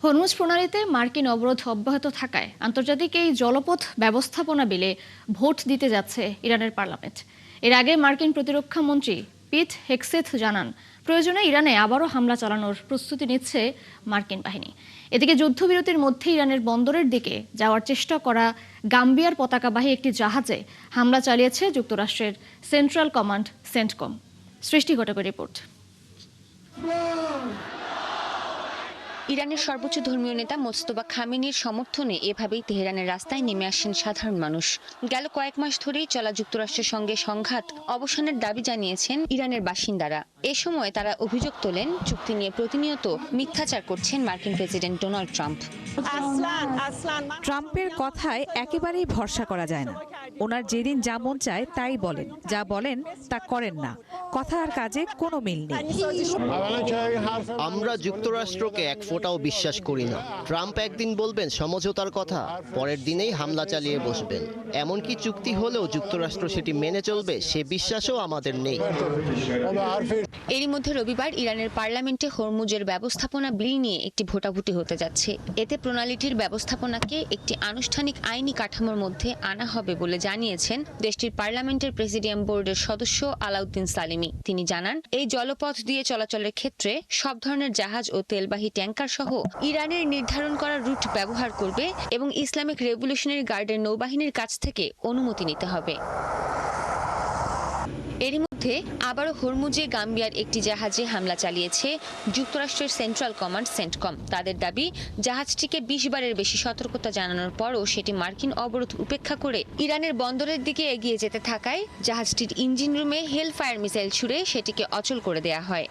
Hormuz প্রণালীতে মার্কিন অবরোধ অব্যাহত থাকায় আন্তর্জাতিক এই জলপথ ব্যবস্থাপনা বিলে ভোট দিতে যাচ্ছে ইরানের পার্লামেন্ট। এর আগে মার্কিন প্রতিরক্ষা মন্ত্রী পিট হেগসেথ জানান, প্রয়োজনে ইরানে আবারও হামলা চালানোর প্রস্তুতি নিচ্ছে মার্কিন বাহিনী। এদিকে যুদ্ধবিরতির মধ্যে ইরানের বন্দরের দিকে যাওয়ার চেষ্টা করা গাম্বিয়ার পতাকাবাহী একটি জাহাজে হামলা চালিয়েছে যুক্তরাষ্ট্রের সেন্ট্রাল কমান্ড সেন্টকম। সৃষ্টি ঘটকের রিপোর্ট। ইরানের সর্বোচ্চ ধর্মীয় নেতা মোস্তফা খামেনির সমর্থনে এভাবেই তেহরানের রাস্তায় নেমে আসেন সাধারণ মানুষ। গেল কয়েক মাস ধরেই চলা যুক্তরাষ্ট্রের সঙ্গে সংঘাত অবসানের দাবি জানিয়েছেন ইরানের বাসিন্দারা। এ সময় তারা অভিযোগ তোলেন, চুক্তি নিয়ে প্রতিনিয়ত মিথ্যাচার করছেন মার্কিন প্রেসিডেন্ট ডোনাল্ড ট্রাম্প। ট্রাম্পের কথায় একেবারেই ভরসা করা যায় না। ওনার যেদিন যা মন চায় তাই বলেন, যা বলেন তা করেন না। কথা আর কাজে কোনো মিল নেই। আমরা যুক্তরাষ্ট্রকে এক ফোঁটাও বিশ্বাস করি না। ট্রাম্প একদিন বলবেন সমঝোতার কথা, পরের দিনেই হামলা চালিয়ে বসবেন। এমনকি চুক্তি হলেও যুক্তরাষ্ট্র সেটি মেনে চলবে সে বিশ্বাসও আমাদের নেই। এরই মধ্যে রবিবার ইরানের পার্লামেন্টে হরমুজের ব্যবস্থাপনা বিল নিয়ে একটি ভোটাভুটি হতে যাচ্ছে। এতে প্রণালীটির ব্যবস্থাপনাকে একটি আনুষ্ঠানিক আইনি কাঠামোর মধ্যে আনা হবে বলে জানিয়েছেন দেশটির পার্লামেন্টের প্রেসিডিয়াম বোর্ডের সদস্য আলাউদ্দিন সালিমি। তিনি জানান, এই জলপথ দিয়ে চলাচলের ক্ষেত্রে সব ধরনের জাহাজ ও তেলবাহী ট্যাঙ্কার সহ ইরানের নির্ধারণ করা রুট ব্যবহার করবে এবং ইসলামিক রেভলিউশনারি গার্ডের নৌবাহিনীর কাছ থেকে অনুমতি নিতে হবে। এরই মধ্যে আবারও হরমুজে গাম্বিয়ার একটি জাহাজে হামলা চালিয়েছে যুক্তরাষ্ট্রের সেন্ট্রাল কমান্ড সেন্টকম। তাদের দাবি, জাহাজটিকে 20 বারের বেশি সতর্কতা জানানোর পরও সেটি মার্কিন অবরোধ উপেক্ষা করে ইরানের বন্দরের দিকে এগিয়ে যেতে থাকায় জাহাজটির ইঞ্জিন রুমে হেল ফায়ার মিসাইল ছুড়ে সেটিকে অচল করে দেয়া হয়।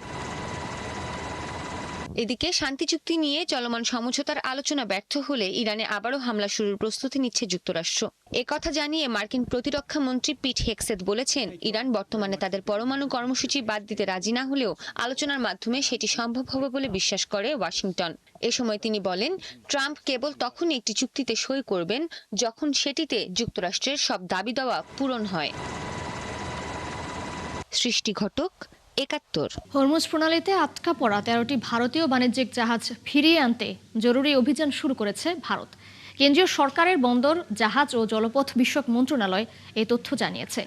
এদিকে শান্তি চুক্তি নিয়ে চলমান সমঝোতার আলোচনা ব্যর্থ হলে ইরানে আবারও হামলা শুরুর প্রস্তুতি নিচ্ছে যুক্তরাষ্ট্র। একথা জানিয়ে মার্কিন প্রতিরক্ষা মন্ত্রী পিট হেগসেথ বলেছেন, ইরান বর্তমানে তাদের পরমাণু কর্মসূচি বাদ দিতে রাজি না হলেও আলোচনার মাধ্যমে সেটি সম্ভব হবে বলে বিশ্বাস করে ওয়াশিংটন। এ সময় তিনি বলেন, ট্রাম্প কেবল তখনই একটি চুক্তিতে সই করবেন যখন সেটিতে যুক্তরাষ্ট্রের সব দাবি দাওয়া পূরণ হয়। সৃষ্টি ঘটক, ৭১। হরমুজ প্রণালীতে আটকা পড়া 13টি ভারতীয় বাণিজ্যিক জাহাজ ফিরিয়ে আনতে জরুরি অভিযান শুরু করেছে ভারত। কেন্দ্রীয় সরকারের বন্দর, জাহাজ ও জলপথ বিষয়ক মন্ত্রণালয় এই তথ্য জানিয়েছে।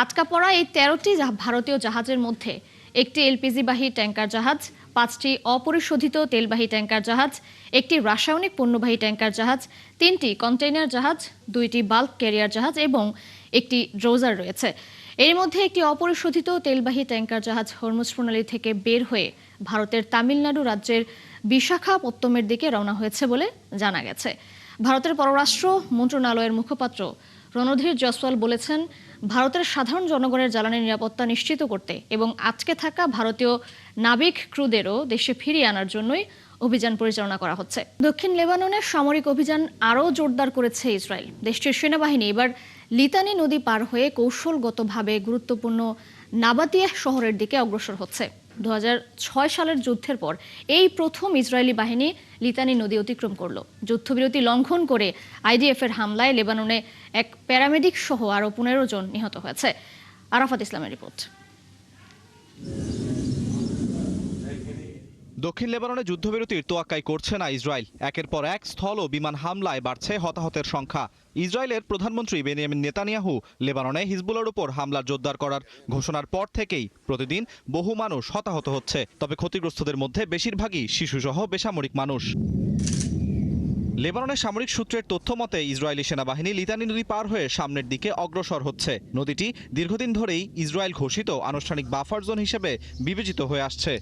আটকা পড়া এই 13টি ভারতীয় জাহাজের মধ্যে একটি এলপিজিবাহী ট্যাঙ্কার জাহাজ, 5টি অপরিশোধিত তেলবাহী ট্যাঙ্কার জাহাজ, একটি রাসায়নিক পণ্যবাহী ট্যাঙ্কার জাহাজ, 3টি কন্টেইনার জাহাজ, 2টি বাল্ক ক্যারিয়ার জাহাজ এবং একটি ড্রোজার রয়েছে। এর মধ্যে একটি অপরিশোধিত তেলবাহী ট্যাঙ্কার জাহাজ হরমুজ প্রণালী থেকে বের হয়ে ভারতের তামিলনাড়ু রাজ্যের বিশাখাপত্তমের দিকে রওনা হয়েছে বলে জানা গেছে। ভারতের পররাষ্ট্র মন্ত্রণালয়ের মুখপাত্র রণধীর জয়সওয়াল বলেছেন, ভারতের সাধারণ জনগণের জ্বালানি নিরাপত্তা নিশ্চিত করতে এবং আটকে থাকা ভারতীয় নাবিক ক্রুদেরও দেশে ফিরিয়ে আনার জন্যই অভিযান পরিচালনা করা হচ্ছে। দক্ষিণ লেবাননের সামরিক অভিযান আরও জোরদার করেছে ইসরায়েল। দেশটির সেনাবাহিনী এবার লিতানি নদী পার হয়ে কৌশলগতভাবে গুরুত্বপূর্ণ নাবাতিয়াহ শহরের দিকে অগ্রসর হচ্ছে। 2006 সালের যুদ্ধের পর এই প্রথম ইসরায়েলি বাহিনী লিতানি নদী অতিক্রম করল। যুদ্ধবিরতি লঙ্ঘন করে আইডিএফের হামলায় লেবাননে এক প্যারামেডিক সহ আরও 15 জন নিহত হয়েছে। আরাফাত ইসলামের রিপোর্ট। দক্ষিণ লেবাননে যুদ্ধবিরতির তোয়াক্কাই করছে না ইসরায়েল। একের পর এক স্থল ও বিমান হামলায় বাড়ছে হতাহতের সংখ্যা। ইসরায়েলের প্রধানমন্ত্রী বেনিয়ামিন নেতানিয়াহু লেবাননে হিজবুলের উপর হামলার জোরদার করার ঘোষণার পর থেকেই প্রতিদিন বহু মানুষ হতাহত হচ্ছে। তবে ক্ষতিগ্রস্তদের মধ্যে বেশিরভাগই শিশুসহ বেসামরিক মানুষ। লেবাননের সামরিক সূত্রের তথ্য মতে ইসরায়েলি সেনাবাহিনী লিতানি নদী পার হয়ে সামনের দিকে অগ্রসর হচ্ছে। নদীটি দীর্ঘদিন ধরেই ইসরায়েল ঘোষিত আনুষ্ঠানিক বাফার জোন হিসেবে বিবেচিত হয়ে আসছে।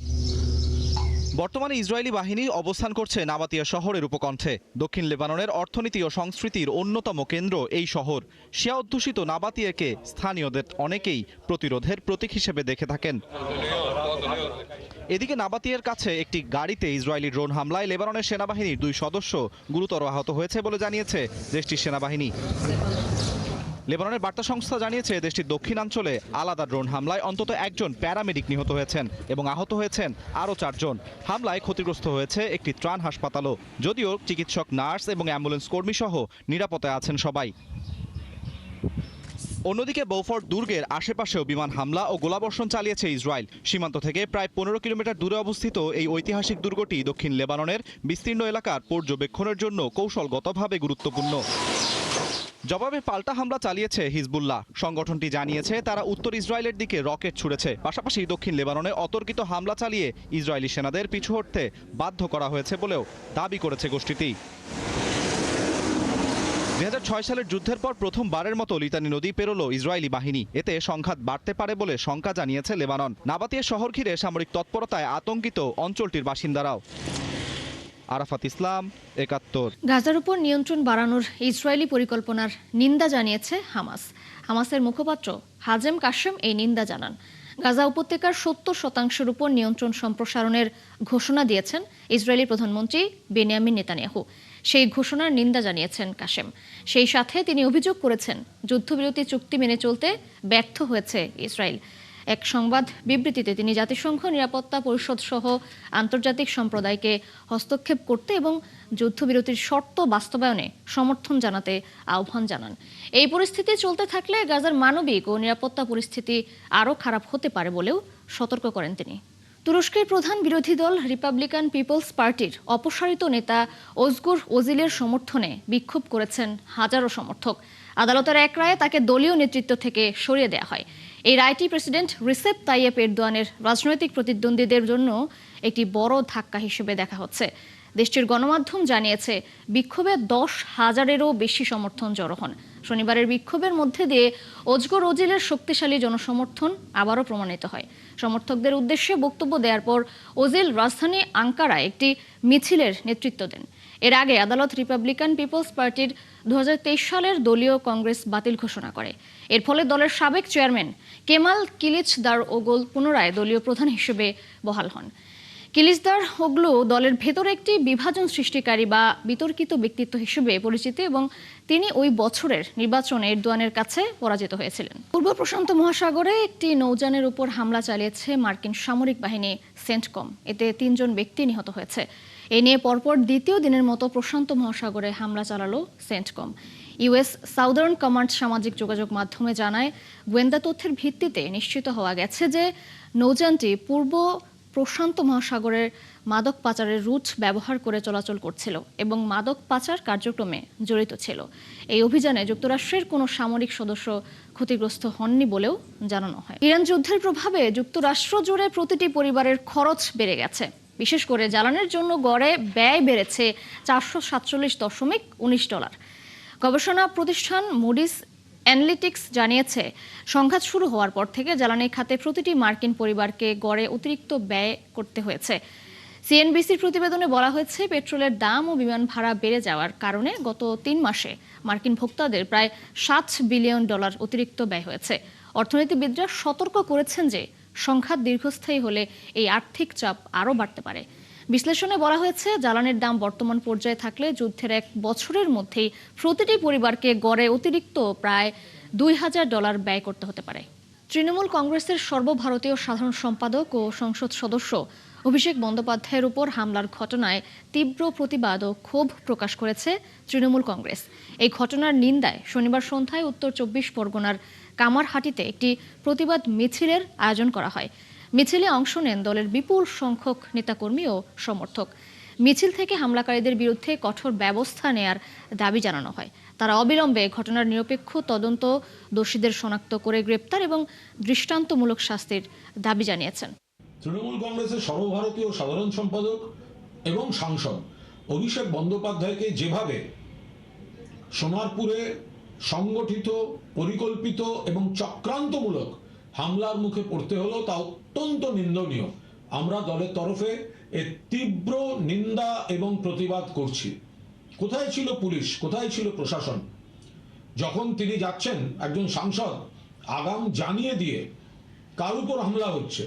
বর্তমানে ইসরায়েলি বাহিনী অবস্থান করছে নাবাতিয়া শহরের উপকণ্ঠে। দক্ষিণ লেবাননের অর্থনীতি ও সংস্কৃতির অন্যতম কেন্দ্র এই শহর। শিয়া অধ্যুষিত নাবাতিয়াকে স্থানীয়দের অনেকেই প্রতিরোধের প্রতীক হিসেবে দেখে থাকেন। এদিকে নাবাতিয়ার কাছে একটি গাড়িতে ইসরায়েলি ড্রোন হামলায় লেবাননের সেনাবাহিনীর 2 সদস্য গুরুতর আহত হয়েছে বলে জানিয়েছে দেশটির সেনাবাহিনী। লেবাননের বার্তা সংস্থা জানিয়েছে, দেশটির দক্ষিণাঞ্চলে আলাদা ড্রোন হামলায় অন্তত একজন প্যারামেডিক নিহত হয়েছেন এবং আহত হয়েছেন আরও 4 জন। হামলায় ক্ষতিগ্রস্ত হয়েছে একটি ত্রাণ হাসপাতালও। যদিও চিকিৎসক, নার্স এবং অ্যাম্বুলেন্স কর্মী সহ নিরাপদে আছেন সবাই। অন্যদিকে বোফোর্ট দুর্গের আশেপাশেও বিমান হামলা ও গোলাবর্ষণ চালিয়েছে ইসরায়েল। সীমান্ত থেকে প্রায় 15 কিলোমিটার দূরে অবস্থিত এই ঐতিহাসিক দুর্গটি দক্ষিণ লেবাননের বিস্তীর্ণ এলাকার পর্যবেক্ষণের জন্য কৌশলগতভাবে গুরুত্বপূর্ণ। জবাবে পাল্টা হামলা চালিয়েছে হিজবুল্লাহ। সংগঠনটি জানিয়েছে তারা উত্তর ইসরায়েলের দিকে রকেট ছুড়েছে। পাশাপাশি দক্ষিণ লেবাননে অতর্কিত হামলা চালিয়ে ইসরায়েলি সেনাদের পিছু হটতে বাধ্য করা হয়েছে বলেও দাবি করেছে গোষ্ঠীটি। 2006 সালের যুদ্ধের পর প্রথমবারের মতো লিতানি নদী পেরোলো ইসরায়েলি বাহিনী। এতে সংঘাত বাড়তে পারে বলে শঙ্কা জানিয়েছে লেবানন। নাবাতিয়ে শহর ঘিরে সামরিক তৎপরতায় আতঙ্কিত অঞ্চলটির বাসিন্দারাও। আরাফাত ইসলাম, 71। গাজার উপর নিয়ন্ত্রণ বাড়ানোর ইসরায়েলি পরিকল্পনার নিন্দা জানিয়েছে হামাস। হামাসের মুখপাত্র হাজেম কাশেম এই নিন্দা জানান। গাজা উপত্যকার 70% উপর নিয়ন্ত্রণ সম্প্রসারণের ঘোষণা দিয়েছেন ইসরায়েলি প্রধানমন্ত্রী বেনিয়ামিন নেতানিয়াহু। সেই ঘোষণার নিন্দা জানিয়েছেন কাশেম। সেই সাথে তিনি অভিযোগ করেছেন যুদ্ধবিরতি চুক্তি মেনে চলতে ব্যর্থ হয়েছে ইসরায়েল। এক সংবাদ বিবৃতিতে তিনি জাতিসংঘ নিরাপত্তা পরিষদ সহ আন্তর্জাতিক সম্প্রদায়কে হস্তক্ষেপ করতে এবং যুদ্ধবিরতির শর্ত বাস্তবায়নে সমর্থন জানাতে আহ্বান জানান। এই পরিস্থিতি চলতে থাকলে গাজার মানবিক ও নিরাপত্তা পরিস্থিতি আরও খারাপ হতে পারে বলেও সতর্ক করেন তিনি। তুরস্কের প্রধান বিরোধী দল রিপাবলিকান পিপলস পার্টির অপসারিত নেতা ওজগুর ওজিলের সমর্থনে বিক্ষোভ করেছেন হাজারো সমর্থক। আদালতের এক রায়ে তাকে দলীয় নেতৃত্ব থেকে সরিয়ে দেওয়া হয়। এই রায়টি প্রেসিডেন্ট রিসেপ তাইয়েপ এরদোয়ানের রাজনৈতিক প্রতিদ্বন্দ্বীদের জন্য একটি বড় ধাক্কা হিসেবে দেখা হচ্ছে। দেশটির গণমাধ্যম জানিয়েছে বিক্ষোভে 10,000-এরও বেশি সমর্থন জড়ো হন। শনিবারের বিক্ষোভের মধ্যে দিয়ে ওজগুর ওজিলের শক্তিশালী জনসমর্থন আবারও প্রমাণিত হয়। সমর্থকদের উদ্দেশ্যে বক্তব্য দেওয়ার পর ওজিল রাজধানী আঙ্কারায় একটি মিছিলের নেতৃত্ব দেন। এর আগে আদালত রিপাবলিকান পিপলস পার্টির 2023 সালের দলীয় কংগ্রেস বাতিল ঘোষণা করে। এর ফলে দলের সাবেক চেয়ারম্যান কেমাল কিলিচদার ওগল পুনরায় দলীয় প্রধান হিসেবে বহাল হন। কিলিচদার ওগলু দলের ভেতরে একটি বিভাজন সৃষ্টিকারী বা বিতর্কিত ব্যক্তিত্ব হিসেবে পরিচিত এবং তিনি ওই বছরের নির্বাচনে এরদোয়ানের কাছে পরাজিত হয়েছিলেন। পূর্ব প্রশান্ত মহাসাগরে একটি নৌযানের উপর হামলা চালিয়েছে মার্কিন সামরিক বাহিনী সেন্টকম। এতে 3 জন ব্যক্তি নিহত হয়েছে। এ নিয়ে পরপর দ্বিতীয় দিনের মতো প্রশান্ত মহাসাগরে হামলা চালালো সেন্টকম। ইউএস সাউদার্ন কমান্ড সামাজিক যোগাযোগ মাধ্যমে জানায়, গোয়েন্দা তথ্যের ভিত্তিতে নিশ্চিত হওয়া গেছে যে নৌযানটি পূর্ব প্রশান্ত মহাসাগরের মাদক পাচারের রুট ব্যবহার করে চলাচল করছিল এবং মাদক পাচার কার্যক্রমে জড়িত ছিল। এই অভিযানে যুক্তরাষ্ট্রের কোনো সামরিক সদস্য ক্ষতিগ্রস্ত হননি বলেও জানানো হয়। ইরান যুদ্ধের প্রভাবে যুক্তরাষ্ট্র জুড়ে প্রতিটি পরিবারের খরচ বেড়ে গেছে। বিশেষ করে জ্বালানির জন্য গড়ে ব্যয় বেড়েছে $447.19। গবেষণা প্রতিষ্ঠান মুডিস অ্যানালিটিক্স জানিয়েছে, সংঘাত শুরু হওয়ার পর থেকে জ্বালানি খাতে প্রতিটি মার্কিন পরিবারকে গড়ে অতিরিক্ত ব্যয় করতে হয়েছে। সিএনবিসির প্রতিবেদনে বলা হয়েছে, পেট্রোলের দাম ও বিমান ভাড়া বেড়ে যাওয়ার কারণে গত 3 মাসে মার্কিন ভোক্তাদের প্রায় $7 বিলিয়ন অতিরিক্ত ব্যয় হয়েছে। অর্থনীতিবিদরা সতর্ক করেছেন যে সংঘাত দীর্ঘস্থায়ী হলে এই আর্থিক চাপ আরও বাড়তে পারে। বিশ্লেষণে বলা হয়েছে, জ্বালানির দাম বর্তমান পর্যায়ে থাকলে যুদ্ধের 1 বছরের মধ্যেই প্রতিটি পরিবারকে গড়ে অতিরিক্ত প্রায় $2,000 ব্যয় করতে হতে পারে। তৃণমূল কংগ্রেসের সর্বভারতীয় সাধারণ সম্পাদক ও সংসদ সদস্য অভিষেক বন্দ্যোপাধ্যায়ের উপর হামলার ঘটনায় তীব্র প্রতিবাদ ও ক্ষোভ প্রকাশ করেছে তৃণমূল কংগ্রেস। এই ঘটনার নিন্দায় শনিবার সন্ধ্যায় উত্তর 24 পরগনার কামারহাটিতে একটি প্রতিবাদ মিছিলের আয়োজন করা হয়। মিছিলে অংশ নেন দলের বিপুল সংখ্যক নেতাকর্মী ও সমর্থক। মিছিল থেকে হামলাকারীদের বিরুদ্ধে কঠোর ব্যবস্থা নেয়ার দাবি জানানো হয়। তারা অবিলম্বে ঘটনার নিরপেক্ষ তদন্ত, দোষীদের শনাক্ত করে গ্রেপ্তার এবং দৃষ্টান্তমূলক শাস্তির দাবি জানিয়েছেন। তৃণমূল কংগ্রেসের সর্বভারতীয় সাধারণ সম্পাদক এবং সাংসদ অভিষেক বন্দ্যোপাধ্যায়কে যেভাবে সোনারপুরে সংগঠিত, পরিকল্পিত এবং চক্রান্তমূলক হামলার মুখে পড়তে হলো, তা অত্যন্ত নিন্দনীয়। আমরা দলের তরফে এর তীব্র নিন্দা এবং প্রতিবাদ করছি। কোথায় ছিল পুলিশ, কোথায় ছিল প্রশাসন যখন তিনি যাচ্ছেন একজন সাংসদ আগাম জানিয়ে দিয়ে কার উপর হামলা হচ্ছে?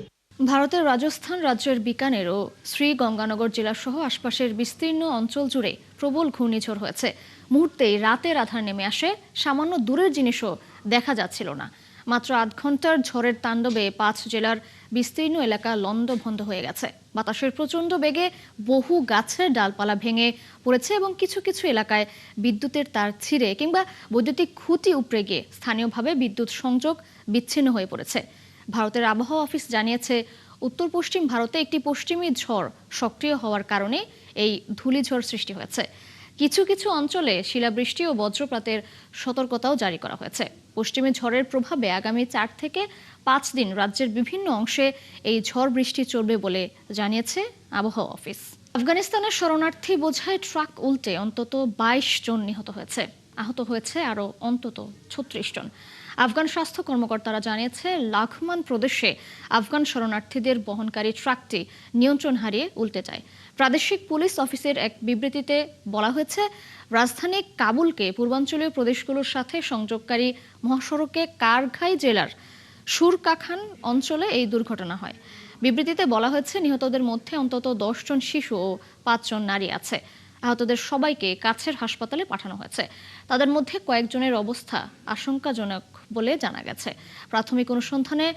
ভারতের রাজস্থান রাজ্যের বিকানের ও শ্রী গঙ্গানগর জেলাসহ আশপাশের বিস্তীর্ণ অঞ্চল জুড়ে প্রবল ঘূর্ণিঝড় হয়েছে। মুহূর্তেই রাতের আধার নেমে আসে, সামান্য দূরের জিনিসও দেখা যাচ্ছিল না। মাত্র 8 ঘন্টার ঝড়ের তাণ্ডবে 5 জেলার বিস্তীর্ণ এলাকা লণ্ডভণ্ড হয়ে গেছে। বাতাসের প্রচণ্ড বেগে বহু গাছের ডালপালা ভেঙে পড়েছে এবং কিছু কিছু এলাকায় বিদ্যুতের তার ছিঁড়ে কিংবা বৈদ্যুতিক খুঁটি উপড়ে গিয়ে স্থানীয়ভাবে বিদ্যুৎ সংযোগ বিচ্ছিন্ন হয়ে পড়েছে। ভারতের আবহাওয়া অফিস জানিয়েছে, উত্তর পশ্চিম ভারতে একটি পশ্চিমী ঝড় সক্রিয় হওয়ার কারণে এই ধূলিঝড় সৃষ্টি হয়েছে। কিছু কিছু অঞ্চলে শিলাবৃষ্টি ও বজ্রপাতের সতর্কতাও জারি করা হয়েছে। পশ্চিমী ঝড়ের প্রভাবে আগামী 4 থেকে 5 দিন রাজ্যের বিভিন্ন অংশে এই ঝড় বৃষ্টি চলবে বলে জানিয়েছে আবহাওয়া অফিস। আফগানিস্তানের শরণার্থী বোঝাই ট্রাক উল্টে অন্তত 22 জন নিহত হয়েছে। আহত হয়েছে আরও অন্তত 36 জন। আফগান স্বাস্থ্য কর্মকর্তারা জানিয়েছে, লাঘমান প্রদেশে আফগান শরণার্থীদের বহনকারী ট্রাকটি নিয়ন্ত্রণ হারিয়ে উল্টে যায়। প্রাদেশিক পুলিশ অফিসের এক বিবৃতিতে বলা হয়েছে, রাজধানী কাবুলকে পূর্বাঞ্চলীয় প্রদেশগুলোর সাথে সংযোগকারী মহাসড়কে কারঘাই জেলার সুরকাখান অঞ্চলে এই দুর্ঘটনা হয়। বিবৃতিতে বলা হয়েছে, নিহতদের মধ্যে অন্তত 10 জন শিশু ও 5 জন নারী আছে। আহতদের সবাইকে কাছের হাসপাতালে পাঠানো হয়েছে। তাদের মধ্যে কয়েকজনের অবস্থা আশঙ্কাজনক বলে জানা গেছে। প্রাথমিক অনুসন্ধানে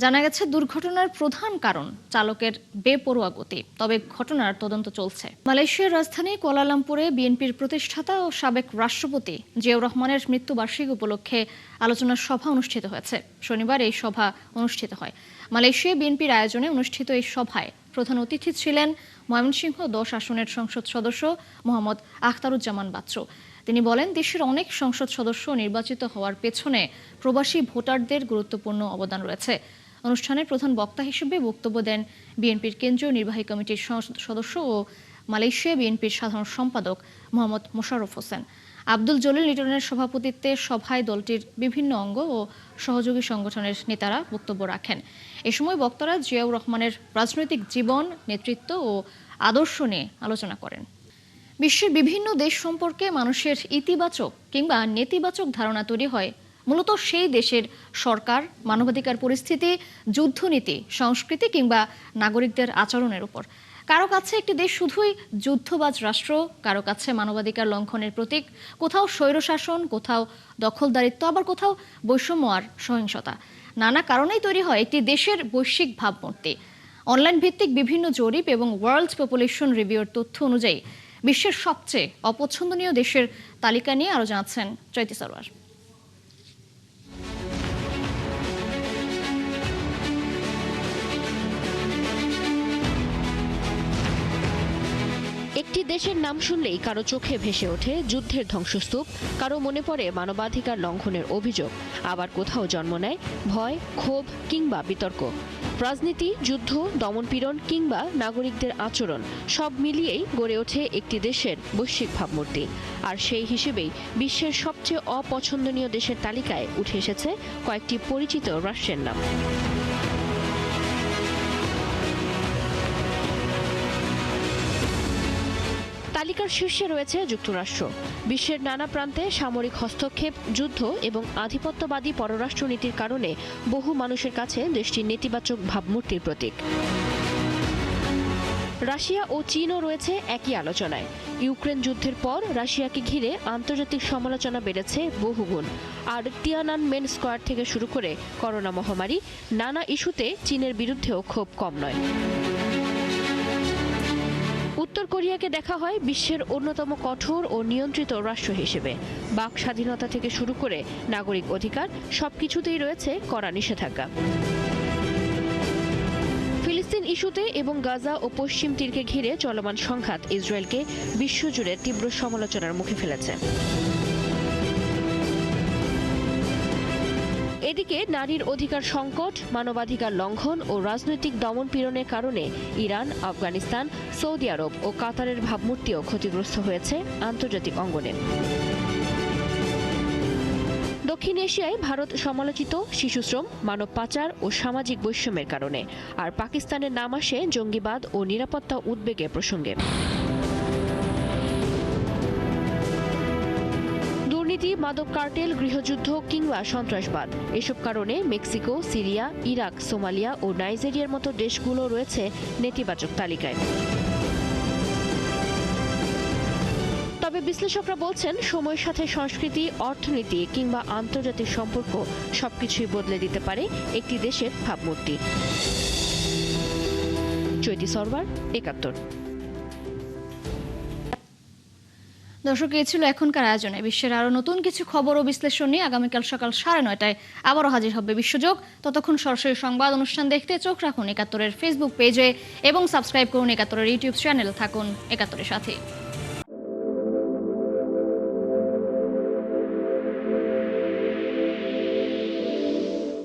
জানা গেছে, দুর্ঘটনার প্রধান কারণ চালকের বেপরোয়া গতি। তবে ঘটনার তদন্ত চলছে। মালয়েশিয়ার রাজধানী কুয়ালালামপুরে বিএনপির প্রতিষ্ঠাতা ও সাবেক রাষ্ট্রপতি জিয়াউর রহমানের মৃত্যুবার্ষিকী উপলক্ষে আলোচনা সভা অনুষ্ঠিত হয়েছে। শনিবার এই সভা অনুষ্ঠিত হয়। মালয়েশিয়া বিএনপির আয়োজনে অনুষ্ঠিত এই সভায় প্রধান অতিথি ছিলেন ময়মনসিংহ 10 আসনের সংসদ সদস্য মোহাম্মদ আখতারুজ্জামান বাচ্চু। তিনি বলেন, দেশের অনেক সংসদ সদস্য নির্বাচিত হওয়ার পেছনে প্রবাসী ভোটারদের গুরুত্বপূর্ণ অবদান রয়েছে। অনুষ্ঠানে প্রধান বক্তা হিসেবে বক্তব্য দেন বিএনপির কেন্দ্রীয় নির্বাহী কমিটির সদস্য ও মালয়েশিয়া বিএনপির সাধারণ সম্পাদক মোহাম্মদ মোশাররফ হোসেন। আব্দুল জলিল লিটনের সভাপতিত্বে সভায় দলটির বিভিন্ন অঙ্গ ও সহযোগী সংগঠনের নেতারা বক্তব্য রাখেন। এ সময় বক্তারা জিয়াউর রহমানের রাজনৈতিক জীবন, নেতৃত্ব ও আদর্শ নিয়ে আলোচনা করেন। বিশ্বের বিভিন্ন দেশ সম্পর্কে মানুষের ইতিবাচক কিংবা নেতিবাচক ধারণা তৈরি হয় মূলত সেই দেশের সরকার, মানবাধিকার পরিস্থিতি, যুদ্ধনীতি, সংস্কৃতি কিংবা নাগরিকদের আচরণের উপর। কারো কাছে একটি দেশ শুধুই যুদ্ধবাজ রাষ্ট্র, কারো কাছে মানবাধিকার লঙ্ঘনের প্রতীক, কোথাও স্বৈরশাসন, কোথাও দখলদারিত্ব, আবার কোথাও বৈষম্য আর সহিংসতা। নানা কারণেই তৈরি হয় একটি দেশের বৈশ্বিক ভাবমূর্তি। অনলাইন ভিত্তিক বিভিন্ন জরিপ এবং ওয়ার্ল্ড পপুলেশন রিভিউর তথ্য অনুযায়ী বিশ্বের সবচেয়ে অপছন্দনীয় দেশের তালিকা নিয়ে আরও জানাচ্ছেন চৈতি সরোয়ার। একটি দেশের নাম শুনলেই কারো চোখে ভেসে ওঠে যুদ্ধের ধ্বংসস্তূপ, কারো মনে পড়ে মানবাধিকার লঙ্ঘনের অভিযোগ, আবার কোথাও জন্ম নেয় ভয়, ক্ষোভ কিংবা বিতর্ক। রাজনীতি, যুদ্ধ, দমনপীড়ন কিংবা নাগরিকদের আচরণ সব মিলিয়েই গড়ে ওঠে একটি দেশের বৈশ্বিক ভাবমূর্তি। আর সেই হিসেবেই বিশ্বের সবচেয়ে অপছন্দনীয় দেশের তালিকায় উঠে এসেছে কয়েকটি পরিচিত রাষ্ট্রের নাম। তালিকার শীর্ষে রয়েছে যুক্তরাষ্ট্র। বিশ্বের নানা প্রান্তে সামরিক হস্তক্ষেপ, যুদ্ধ এবং আধিপত্যবাদী পররাষ্ট্রনীতির কারণে বহু মানুষের কাছে দেশটি নেতিবাচক ভাবমূর্তির প্রতীক। রাশিয়া ও চীনও রয়েছে একই আলোচনায়। ইউক্রেন যুদ্ধের পর রাশিয়াকে ঘিরে আন্তর্জাতিক সমালোচনা বেড়েছে বহুগুণ। আর তিয়ানানমেন স্কোয়ার থেকে শুরু করে করোনা মহামারী, নানা ইস্যুতে চীনের বিরুদ্ধেও ক্ষোভ কম নয়। উত্তর কোরিয়াকে দেখা হয় বিশ্বের অন্যতম কঠোর ও নিয়ন্ত্রিত রাষ্ট্র হিসেবে। বাক স্বাধীনতা থেকে শুরু করে নাগরিক অধিকার সবকিছুতেই রয়েছে কড়া নিষেধাজ্ঞা। ফিলিস্তিন ইস্যুতে এবং গাজা ও পশ্চিম তীরকে ঘিরে চলমান সংঘাত ইসরায়েলকে বিশ্বজুড়ে তীব্র সমালোচনার মুখে ফেলেছে। এদিকে নারীর অধিকার সংকট, মানবাধিকার লঙ্ঘন ও রাজনৈতিক দমনপীড়নের কারণে ইরান, আফগানিস্তান, সৌদি আরব ও কাতারের ভাবমূর্তিও ক্ষতিগ্রস্ত হয়েছে আন্তর্জাতিক অঙ্গনে। দক্ষিণ এশিয়ায় ভারত সমালোচিত শিশুশ্রম, মানব পাচার ও সামাজিক বৈষম্যের কারণে, আর পাকিস্তানের নাম আসে জঙ্গিবাদ ও নিরাপত্তা উদ্বেগের প্রসঙ্গে। দুর্নীতি, মাদক কার্টেল, গৃহযুদ্ধ কিংবা সন্ত্রাসবাদ, এসব কারণে মেক্সিকো, সিরিয়া, ইরাক, সোমালিয়া ও নাইজেরিয়ার মতো দেশগুলো রয়েছে নেতিবাচক তালিকায়। তবে বিশ্লেষকরা বলছেন, সময়ের সাথে সংস্কৃতি, অর্থনীতি কিংবা আন্তর্জাতিক সম্পর্ক সবকিছুই বদলে দিতে পারে একটি দেশের ভাবমূর্তি। চৈতি সরওয়ার, ৭১। দর্শক, এই ছিল এখনকার আয়োজনে। বিশ্বের আরো নতুন কিছু খবর ও বিশ্লেষণ নিয়ে আগামীকাল সকাল ৯:৩০ আবারও হাজির হবে বিশ্বযোগ। ততক্ষণ সরাসরি সংবাদ অনুষ্ঠান দেখতে চোখ রাখুন ৭১-এর ফেসবুক পেজে এবং সাবস্ক্রাইব করুন ৭১-এর ইউটিউব চ্যানেল। থাকুন ৭১-এর সাথে।